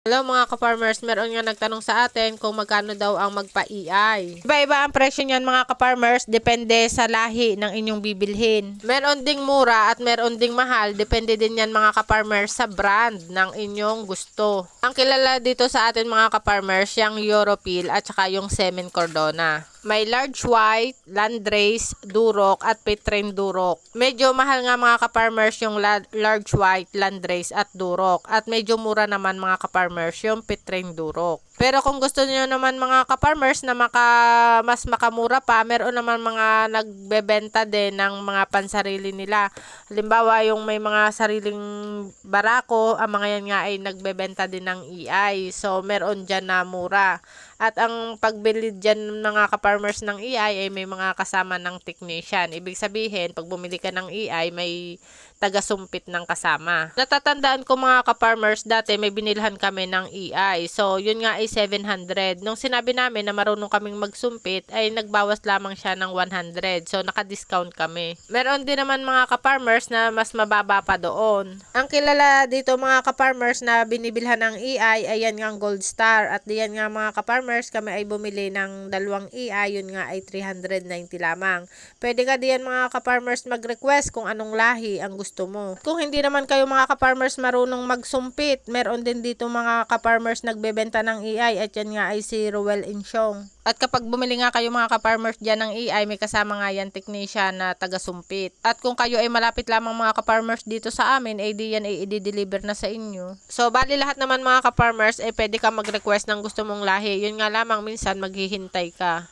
Hello mga ka-farmers, meron nga nagtanong sa atin kung magkano daw ang magpa-EI. Iba-iba ang presyo niyan mga ka-farmers, depende sa lahi ng inyong bibilhin. Meron ding mura at meron ding mahal, depende din yan mga ka-farmers sa brand ng inyong gusto. Ang kilala dito sa atin mga ka-farmers, yung Europil at saka yung Semen Cordona. May large white, landrace, durok at petrine durok. Medyo mahal nga mga ka-farmers yung large white, landrace at durok. At medyo mura naman mga ka-farmers yung petrine durok. Pero kung gusto niyo naman mga ka-farmers na mas makamura pa, meron naman mga nagbebenta din ng mga pansarili nila. Halimbawa yung may mga sariling barako, ang mga yan nga ay nagbebenta din ng EI. So meron dyan na mura. At ang pagbili dyan mga ka-farmers ng EI ay may mga kasama ng technician. Ibig sabihin, pag bumili ka ng EI, may taga-sumpit ng kasama. Natatandaan ko mga ka-farmers, dati may binilhan kami ng EI. So, yun nga ay 700. Nung sinabi namin na marunong kaming magsumpit, ay nagbawas lamang siya ng 100. So, naka-discount kami. Meron din naman mga ka-farmers na mas mababa pa doon. Ang kilala dito mga ka-farmers na binibilhan ng EI, ay yan nga Gold Star. At diyan nga mga ka-farmers, kami ay bumili ng dalawang EI. Yun nga ay 390 lamang. Pwede ka diyan mga ka-farmers mag-request kung anong lahi ang gusto mo. Kung hindi naman kayo mga ka-farmers marunong magsumpit, meron din dito mga ka-farmers nagbebenta ng EI at yan nga ay si Ruel Insyong. At kapag bumili nga kayo mga ka-farmers dyan ng EI, may kasama nga yan technician na taga-sumpit. At kung kayo ay malapit lamang mga ka-farmers dito sa amin, ay di yan ay i-deliver na sa inyo. So, bali lahat naman mga ka-farmers, pwede ka mag-request ng gusto mong lahi. Yun nga lamang minsan maghihintay ka.